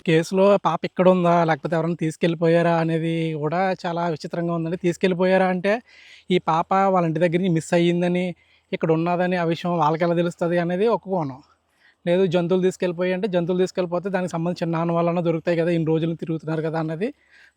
కేసులో పాప ఇక్కడుందా? లేకపోతే ఎవరైనా తీసుకెళ్ళిపోయారా? అనేది గూడా చాలా విచిత్రంగా ఉందండి. తీసుకెళ్ళిపోయారా అంటే, ఈ పాప వాళ్ళ ఇంటి దగ్గర నుంచి మిస్ అయ్యిందని, ఇక్కడ ఉన్నదని ఆ విషయం వాళ్ళకెలా తెలుస్తది అనేది ఒక కోణం. లేదు జంతువులు తీసుకెళ్ళిపోయాయి అంటే, జంతువులు తీసుకెళ్ళిపోతే దానికి సంబంధించిన ఆనవాళ్ళన్నా దొరుకుతాయి కదా! ఇన్ని రోజులు తిరుగుతున్నారు కదా! అన్నది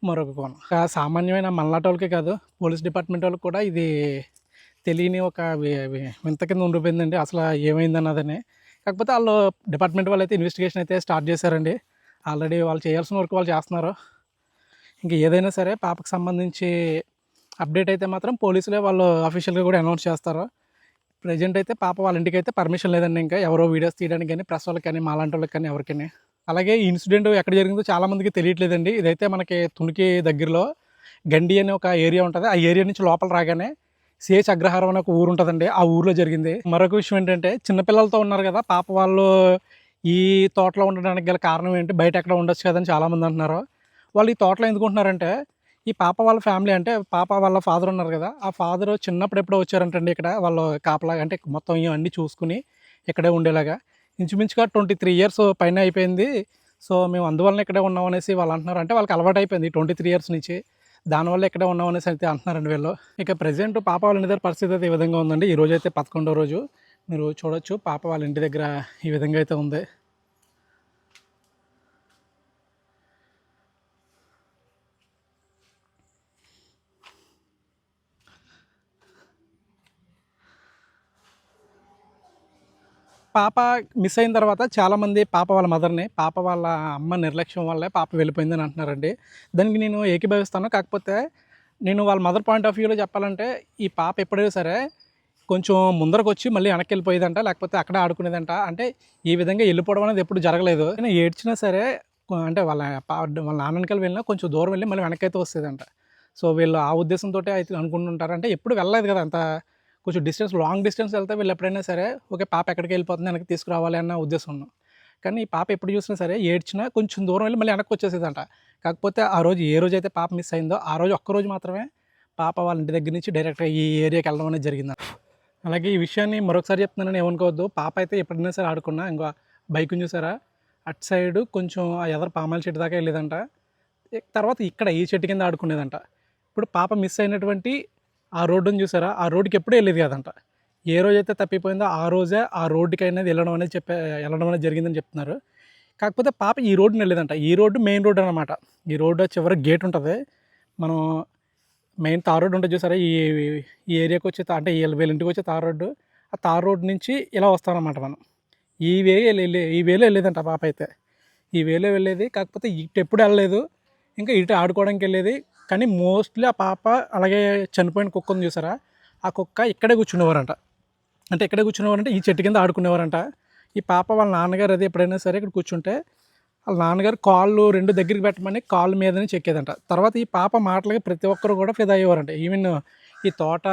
మరొక కోణం. సామాన్యమైన మనలాటోళ్ళకే కాదు, పోలీస్ డిపార్ట్‌మెంట్ వాళ్ళకి కూడా ఇది తెలియని ఒక వింత కింద ఉండిపోయిందండి. అసల ఏమైందన్నదని. కాకపోతే ఆళ్ళు డిపార్ట్‌మెంట్ వాళ్ళైతే ఇన్వెస్టిగేషన్ అయితే స్టార్ట్ చేశారండి. ఆల్రెడీ వాళ్ళు చేయాల్సిన వర్క్ వాళ్ళు చేస్తున్నారు. ఇంక ఏదైనా సరే పాపకు సంబంధించి అప్డేట్ అయితే మాత్రం పోలీసులే వాళ్ళు అఫీషియల్‌గా కూడా అనౌన్స్ చేస్తారు. ప్రెజెంట్ అయితే పాప వాళ్ళ ఇంటికైతే పర్మిషన్ లేదండి ఇంకా. ఎవరో వీడియోస్ తీయడానికి గానీ, ప్రెస్ వాళ్ళకి కానీ, మాలాంటోళ్ళకి కానీ ఎవరికని. అలాగే ఈ ఇన్సిడెంట్ ఎక్కడ జరిగిందో చాలామందికి తెలియట్లేదండి. ఇదైతే మనకి తునికి దగ్గరలో గండి అనే ఒక ఏరియా ఉంటది. ఆ ఏరియా నుంచి లోపల రాగానే సిహెచ్ అగ్రహారం అనే ఒక ఊరు ఉంటదండి. ఆ ఊర్లో జరిగింది. మరొక విషయం ఏంటంటే చిన్న పిల్లలతో ఉన్నారు కదా! పాప వాళ్ళు ఈ తోటలో ఉండడానికి గల కారణం ఏంటి? బయట ఎక్కడ ఉండొచ్చు కదని చాలామంది అంటున్నారు. వాళ్ళు ఈ తోటలో ఎందుకు ఉంటున్నారంటే, ఈ పాప వాళ్ళ ఫ్యామిలీ అంటే పాప వాళ్ళ ఫాదర్ ఉన్నారు కదా! ఆ ఫాదర్ చిన్నప్పుడు ఎప్పుడో వచ్చారంటండి ఇక్కడ. వాళ్ళు కాపలాగా అంటే మొత్తం ఇవన్నీ చూసుకొని ఇక్కడే ఉండేలాగా. ఇంచుమించుగా 23 ఇయర్స్ పైనే అయిపోయింది. సో, మేము అందువలన ఇక్కడే ఉన్నాం అనేసి వాళ్ళు అంటున్నారు. అంటే వాళ్ళకి అలవాటు అయిపోయింది 23 ఇయర్స్ నుంచి. దానివల్ల ఇక్కడే ఉన్నాం అనేసి అయితే అంటున్నారండి వీళ్ళు. ఇక ప్రెజెంట్ పాప వాళ్ళ ఇంటి దగ్గర పరిస్థితి అయితే ఈ విధంగా ఉందండి. ఈ రోజైతే 11వ రోజు. మీరు చూడొచ్చు పాప వాళ్ళ ఇంటి దగ్గర ఈ విధంగా అయితే ఉంది. పాప మిస్ అయిన తర్వాత చాలామంది పాప వాళ్ళ మదర్‌ని, పాప వాళ్ళ అమ్మ నిర్లక్ష్యం వల్లే పాప వెళ్ళిపోయిందని అంటున్నారండి. దానికి నేను ఏకీభవిస్తాను. కాకపోతే నేను వాళ్ళ మదర్ పాయింట్ ఆఫ్ వ్యూలో చెప్పాలంటే, ఈ పాప ఎప్పుడైనా సరే కొంచెం ముందరకొచ్చి మళ్ళీ వెనక్కెళ్ళిపోయేదంట. లేకపోతే అక్కడే ఆడుకునేదంట. అంటే ఈ విధంగా వెళ్ళిపోవడం అనేది ఎప్పుడు జరగలేదు. కానీ ఏడ్చినా సరే అంటే వాళ్ళ నాన్న వెనకాల వెళ్ళినా కొంచెం దూరం వెళ్ళి మళ్ళీ వెనక్కైతే వస్తదంట. సో, వీళ్ళు ఆ ఉద్దేశంతోటే అయితే అనుకుంటుంటారు. అంటే ఎప్పుడు వెళ్ళలేదు కదా! అంత కొంచెం డిస్టెన్స్ లాంగ్ డిస్టెన్స్ వెళ్తే వీళ్ళు ఎప్పుడైనా సరే ఓకే పాప ఎక్కడికి వెళ్ళిపోతుంది వెనక్కి తీసుకురావాలి అన్న ఉద్దేశం ఉన్నాం. కానీ ఈ పాప ఎప్పుడు చూసినా సరే ఏడ్చినా కొంచెం దూరం వెళ్ళి మళ్ళీ వెనక్కి వచ్చేసేదంట. కాకపోతే ఆ రోజు ఏ రోజైతే పాప మిస్ అయిందో ఆ రోజు ఒక్కరోజు మాత్రమే పాప వాళ్ళ ఇంటి దగ్గర నుంచి డైరెక్ట్‌గా ఈ ఏరియాకి వెళ్ళడం అనేది జరిగిందంట. అలాగే ఈ విషయాన్ని మరొకసారి చెప్తున్నానని ఏమనుకోవద్దు. పాప అయితే ఎప్పుడైనా సరే ఆడుకున్నా ఇంకో బైకుని చూసారా? అటు సైడు కొంచెం ఆ ఎదర పామాయిల చెట్టు దాకా వెళ్ళేదంట. తర్వాత ఇక్కడ ఈ చెట్టు కింద ఆడుకునేదంట. ఇప్పుడు పాప మిస్ అయినటువంటి ఆ రోడ్డుని చూసారా? ఆ రోడ్డుకి ఎప్పుడూ వెళ్ళేది కాదంట. ఏ రోజైతే తప్పిపోయిందో ఆ రోజే ఆ రోడ్డుకి అనేది వెళ్ళడం అనేది జరిగిందని చెప్తున్నారు. కాకపోతే పాప ఈ రోడ్డున వెళ్ళేదంట. ఈ రోడ్డు మెయిన్ రోడ్ అనమాట. ఈ రోడ్డు చివర గేట్ ఉంటది. మనం మెయిన్ తార్ రోడ్ ఉంటుంది చూసారా? ఈ ఏరియాకి వచ్చే అంటే వీళ్ళ ఇంటికి వచ్చే తార్ రోడ్డు. ఆ తార్ రోడ్ నుంచి ఇలా వస్తామన్నమాట మనం. ఈ వేలో వెళ్ళేదంట పాప అయితే. ఈ వేలో వెళ్ళేది. కాకపోతే ఇటు ఎప్పుడు వెళ్ళలేదు. ఇంకా ఇటు ఆడుకోవడానికి వెళ్ళేది. కానీ మోస్ట్లీ ఆ పాప అలాగే చనిపోయిన కుక్క ఉంది చూసారా? ఆ కుక్క ఇక్కడే కూర్చునేవారంట. అంటే ఇక్కడే కూర్చునేవారంటే ఈ చెట్టు కింద ఆడుకునేవారంట. ఈ పాప వాళ్ళ నాన్నగారు అది ఎప్పుడైనా సరే ఇక్కడ కూర్చుంటే వాళ్ళ నాన్నగారు కాళ్ళు 2 దగ్గరికి పెట్టమని కాళ్ళ మీద నుంచి ఎక్కేదంట. తర్వాత ఈ పాప మాటలకి ప్రతి ఒక్కరు కూడా ఫిదా అయ్యేవారంట. ఈవెన్ ఈ తోట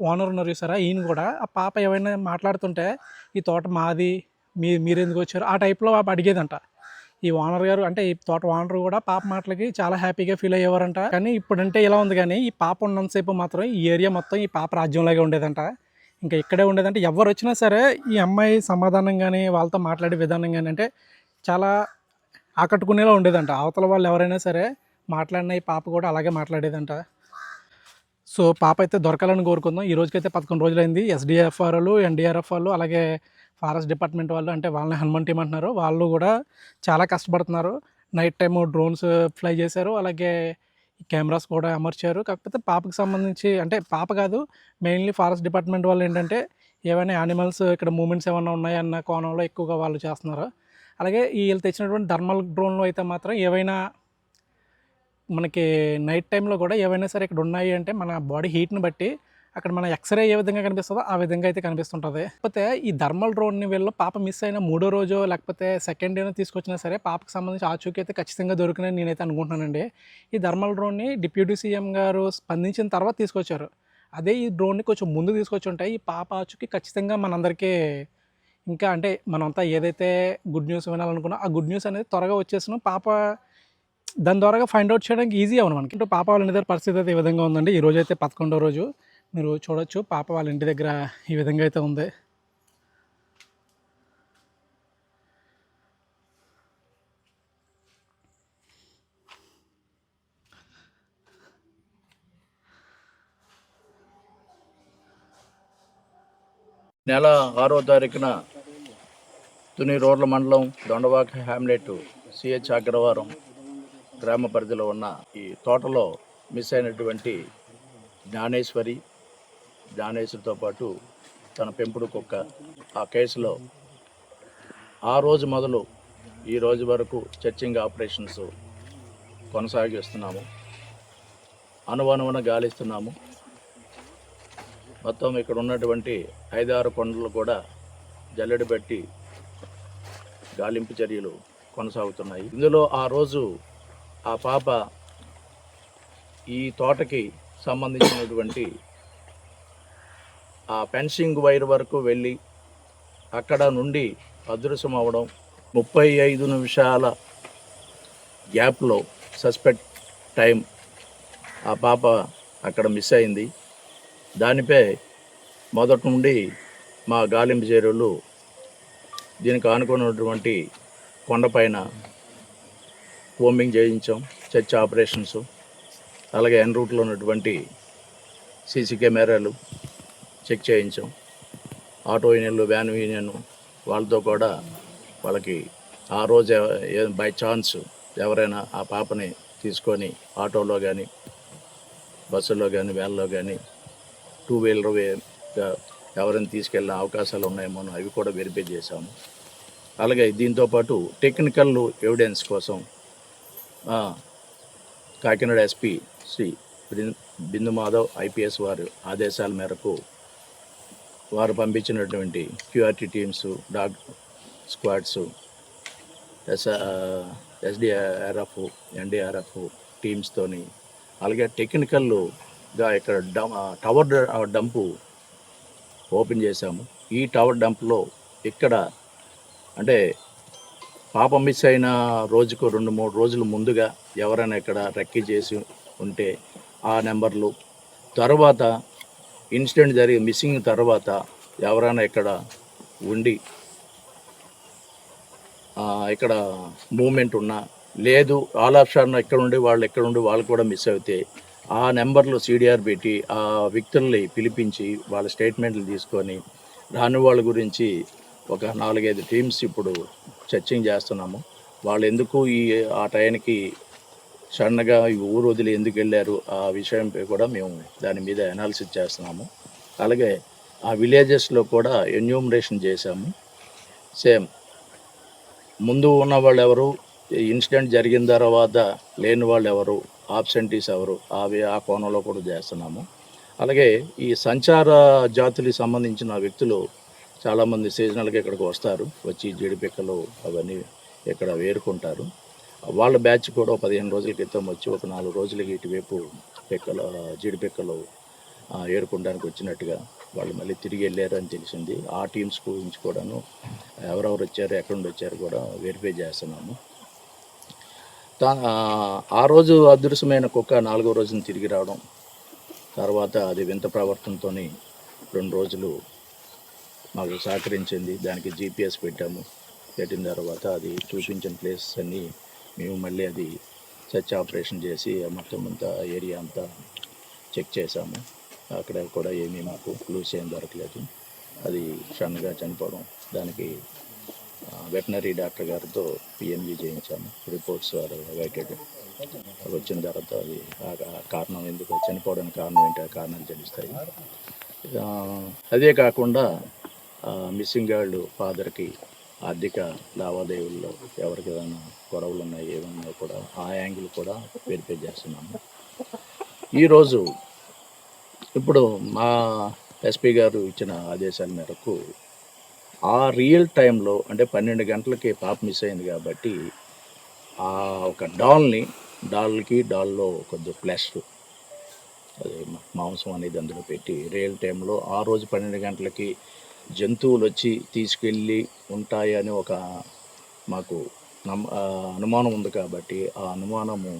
ఓనర్ ఉన్నారు చూసారా? ఈయన కూడా ఆ పాప ఏమైనా మాట్లాడుతుంటే ఈ తోట మాది, మీరెందుకు వచ్చారు? ఆ టైప్‌లో పాప అడిగేదంట. ఈ ఓనర్ గారు అంటే ఈ తోట ఓనర్ కూడా పాప మాటలకి చాలా హ్యాపీగా ఫీల్ అయ్యేవారంట. కానీ ఇప్పుడంటే ఇలా ఉంది కానీ ఈ పాప ఉన్నంతసేపు మాత్రం ఈ ఏరియా మొత్తం ఈ పాప రాజ్యంలాగే ఉండేదంట. ఇంకా ఇక్కడే ఉండేదంటే ఎవరు వచ్చినా సరే ఈ అమ్మాయి సమాధానం కానీ వాళ్ళతో మాట్లాడే విధానం కానీ అంటే చాలా ఆకట్టుకునేలా ఉండేదంట. అవతల వాళ్ళు ఎవరైనా సరే మాట్లాడిన ఈ పాప కూడా అలాగే మాట్లాడేదంట. సో, పాప అయితే దొరకాలని కోరుకుందాం. ఈ రోజుకైతే 11 రోజులైంది. ఎస్‌డీఎఫ్ వాళ్ళు, ఎన్‌డీఆర్‌ఎఫ్ వాళ్ళు, అలాగే ఫారెస్ట్ డిపార్ట్మెంట్ వాళ్ళు అంటే వాళ్ళని హనుమాన్ టీమ్ అంటున్నారు. వాళ్ళు కూడా చాలా కష్టపడుతున్నారు. నైట్ టైము డ్రోన్స్ ఫ్లై చేశారు. అలాగే కెమెరాస్ కూడా అమర్చారు. కాకపోతే పాపకి సంబంధించి అంటే పాప కాదు మెయిన్‌లీ ఫారెస్ట్ డిపార్ట్మెంట్ వాళ్ళు ఏంటంటే ఏవైనా యానిమల్స్ ఇక్కడ మూవ్‌మెంట్స్ ఏమన్నా ఉన్నాయన్న కోణంలో ఎక్కువగా వాళ్ళు చేస్తున్నారు. అలాగే ఈళ్ళు తెచ్చినటువంటి థర్మల్ డ్రోన్‌లో అయితే మాత్రం ఏవైనా మనకి నైట్ టైంలో కూడా ఏవైనా సరే ఇక్కడ ఉన్నాయి అంటే మన బాడీ హీట్‌ని బట్టి అక్కడ మన ఎక్స్‌రే ఏ విధంగా కనిపిస్తుందో ఆ విధంగా అయితే కనిపిస్తుంటది. కాకపోతే ఈ థర్మల్ డ్రోన్‌ని వీళ్ళు పాప మిస్ అయిన మూడో రోజో లేకపోతే సెకండ్ డేనో తీసుకొచ్చినా సరే పాపకి సంబంధించి ఆచూకీ అయితే ఖచ్చితంగా దొరికినని నేనైతే అనుకుంటున్నానండి. ఈ థర్మల్ డ్రోన్‌ని డిప్యూటీ సీఎం గారు స్పందించిన తర్వాత తీసుకొచ్చారు. అదే ఈ డ్రోన్‌ని కొంచెం ముందు తీసుకొచ్చుంటే ఈ పాప ఆచూకీ ఖచ్చితంగా మనందరికీ ఇంకా అంటే మనమంతా ఏదైతే గుడ్ న్యూస్ వినాలనుకున్నా ఆ గుడ్ న్యూస్ అనేది త్వరగా వచ్చేసును పాప దాని ద్వారాగా ఫైండ్ ఔట్ చేయడానికి ఈజీ అవును మనకి. పాప వాళ్ళ నిద్ర పరిస్థితి అయితే ఈ విధంగా ఉందండి. ఈ రోజైతే 11వ రోజు. మీరు చూడొచ్చు పాప వాళ్ళ ఇంటి దగ్గర ఈ విధంగా అయితే ఉంది. నెల 6వ తారీఖున తుని రోడ్ల మండలం దొండవాక హ్యామ్లెట్ సిహెచ్ అగ్రవారం గ్రామ పరిధిలో ఉన్న ఈ తోటలో మిస్ అయినటువంటి జ్ఞానేశ్వరితో పాటు తన పెంపుడు కుక్క. ఆ కేసులో ఆ రోజు మొదలు ఈ రోజు వరకు సెర్చింగ్ ఆపరేషన్స్ కొనసాగిస్తున్నాము. అనువనువున గాలిస్తున్నాము. మొత్తం ఇక్కడ ఉన్నటువంటి 5-6 కొండలు కూడా జల్లెడ పెట్టి గాలింపు చర్యలు కొనసాగుతున్నాయి. ఇందులో ఆ రోజు ఆ పాప ఈ తోటకి సంబంధించినటువంటి ఆ ఫెన్సింగ్ వైర్ వరకు వెళ్ళి అక్కడ నుండి అదృశ్యం అవ్వడం, 35 నిమిషాల గ్యాప్లో సస్పెక్ట్ టైం ఆ పాప అక్కడ మిస్ అయింది. దానిపై మొదటి నుండి మా గాలింపు చర్యలు దీనికి ఆనుకున్నటువంటి కొండపైన కోంబింగ్ చేయించాం, సెర్చ్ ఆపరేషన్స్, అలాగే ఎన్ రూట్లో ఉన్నటువంటి సీసీ కెమెరాలు చెక్ చేయించాం. ఆటో యూనియన్లు, వ్యాన్ యూనియన్ వాళ్ళతో కూడా వాళ్ళకి ఆ రోజు బై ఛాన్స్ ఎవరైనా ఆ పాపని తీసుకొని ఆటోలో కానీ, బస్సులో కానీ, వ్యాన్లో కానీ, 2 వీలర్గా ఎవరైనా తీసుకెళ్ళిన అవకాశాలు ఉన్నాయేమో అవి కూడా వెరిఫై చేశాము. అలాగే దీంతోపాటు టెక్నికల్ ఎవిడెన్స్ కోసం కాకినాడ ఎస్పీ శ్రీ బిందు మాధవ్ ఐపీఎస్ వారి ఆదేశాల మేరకు వారు పంపించినటువంటి QRT teams, dog squads, SDRF, NDRF టీమ్స్తోని, అలాగే టెక్నికల్గా ఇక్కడ టవర్ డంపు ఓపెన్ చేశాము. ఈ టవర్ డంప్లో ఇక్కడ అంటే పాప మిస్ అయిన రోజుకు 2-3 రోజుల ముందుగా ఎవరైనా ఇక్కడ రెక్కీ చేసి ఉంటే ఆ నెంబర్లు, తర్వాత ఇన్సిడెంట్ జరిగి మిస్సింగ్ తర్వాత ఎవరైనా ఇక్కడ ఉండి ఇక్కడ మూమెంట్ ఉన్నా, లేదు ఆల్ ఆప్షన్ ఎక్కడుండి వాళ్ళు కూడా మిస్ అవుతే ఆ నెంబర్లు సిడిఆర్ పెట్టి ఆ వ్యక్తుల్ని పిలిపించి వాళ్ళ స్టేట్మెంట్లు తీసుకొని రాని వాళ్ళ గురించి ఒక 4-5 టీమ్స్ ఇప్పుడు సెర్చింగ్ చేస్తున్నాము. వాళ్ళు ఎందుకు ఆ టైంకి సడన్గా ఈ ఊరు వదిలి ఎందుకు వెళ్ళారు ఆ విషయంపై కూడా మేము దాని మీద అనాలిసిస్ చేస్తున్నాము. అలాగే ఆ విలేజెస్లో కూడా ఎన్యూమరేషన్ చేశాము. సేమ్ ముందు ఉన్న వాళ్ళు ఎవరు, ఇన్సిడెంట్ జరిగిన తర్వాత లేని వాళ్ళు ఎవరు, ఆబ్సెంటీస్ ఎవరు, ఆ కోణంలో కూడా చేస్తున్నాము. అలాగే ఈ సంచార జాతులకు సంబంధించిన వ్యక్తులు చాలామంది సీజనల్గా ఇక్కడికి వస్తారు, వచ్చి జీడిపిక్కలు అవన్నీ ఇక్కడ వేరుకుంటారు. వాళ్ళ బ్యాచ్ కూడా 15 రోజుల క్రితం వచ్చి ఒక 4 రోజులకి ఇటువైపు జీడిపిక్కలు ఏరుకోవడానికి వచ్చినట్టుగా వాళ్ళు మళ్ళీ తిరిగి వెళ్ళారు అని తెలిసింది. ఆ టీమ్స్ గురించి కూడాను ఎవరెవరు వచ్చారు, ఎక్కడి నుండి వచ్చారు కూడా వెరిఫై చేస్తున్నాము. ఆ రోజు అదృశ్యమైన కుక్క 4వ రోజున తిరిగి రావడం, తర్వాత అది వింత ప్రవర్తనతో 2 రోజులు మాకు సహకరించింది. దానికి GPS పెట్టాము. పెట్టిన తర్వాత అది చూపించిన ప్లేసెస్ అన్నీ మేము మళ్ళీ అది సెర్చ్ ఆపరేషన్ చేసి మొత్తం అంతా ఏరియా అంతా చెక్ చేసాము. అక్కడ కూడా ఏమీ మాకు క్లూస్ ఏం దొరకలేదు. అది సడన్గా చనిపోవడం, దానికి వెటనరీ డాక్టర్ గారితో PMG చేయించాము. రిపోర్ట్స్ అవైటెడ్ వచ్చిన తర్వాత అది కారణం ఎందుకు చనిపోవడానికి కారణం ఏంటి, ఆ కారణాలు తెలుస్తాయి. అదే కాకుండా మిస్సింగ్ గర్ల్ ఫాదర్కి ఆర్థిక లావాదేవీల్లో ఎవరికి ఏదైనా గొడవలు ఉన్నాయి, ఏమన్నా కూడా ఆ యాంగిల్ కూడా వెరిఫై చేస్తున్నాము. ఈరోజు ఇప్పుడు మా ఎస్పీ గారు ఇచ్చిన ఆదేశాల మేరకు ఆ రియల్ టైంలో అంటే 12 గంటలకి పాప మిస్ అయింది కాబట్టి ఆ ఒక డాల్లో కొద్దిగా ఫ్లెష్, అది మాంసం అనేది అందులో పెట్టి రియల్ టైంలో ఆ రోజు 12 గంటలకి జంతువులు వచ్చి తీసుకెళ్ళి ఉంటాయని ఒక మాకు అనుమానం ఉంది కాబట్టి ఆ అనుమానము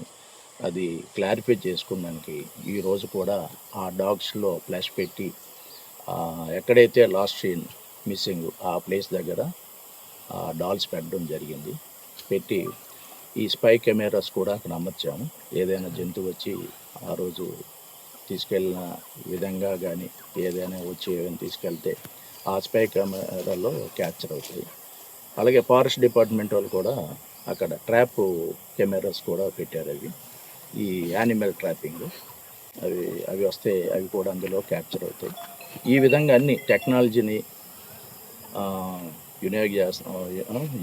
అది క్లారిఫై చేసుకోవడానికి ఈరోజు కూడా ఆ డాగ్స్లో ఫ్లాష్ పెట్టి ఎక్కడైతే లాస్ట్ సీన్ మిస్సింగ్ ఆ ప్లేస్ దగ్గర డాల్స్ పెట్టడం జరిగింది. పెట్టి ఈ స్పై కెమెరాస్ కూడా అక్కడ అమర్చాము. ఏదైనా జంతువు వచ్చి ఆ రోజు తీసుకెళ్ళిన విధంగా కానీ ఏదైనా వచ్చి ఏదైనా తీసుకెళ్తే ఆ స్పై కెమెరాలో క్యాప్చర్ అవుతాయి. అలాగే ఫారెస్ట్ డిపార్ట్మెంట్ వాళ్ళు కూడా అక్కడ ట్రాప్ కెమెరాస్ కూడా పెట్టారు. అవి ఈ యానిమల్ ట్రాపింగ్ అవి వస్తే అవి కూడా అందులో క్యాప్చర్ అవుతాయి. ఈ విధంగా అన్ని టెక్నాలజీని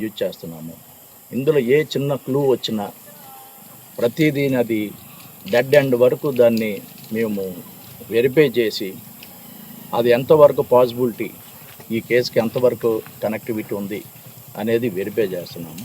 యూజ్ చేస్తున్నాము. ఇందులో ఏ చిన్న క్లూ వచ్చినా ప్రతిదీ అది డెడ్ ఎండ్ వరకు దాన్ని మేము వెరిఫై చేసి అది ఎంతవరకు పాసిబిలిటీ, ఈ కేసుకి ఎంతవరకు కనెక్టివిటీ ఉంది అనేది వెరిఫై చేస్తున్నాము.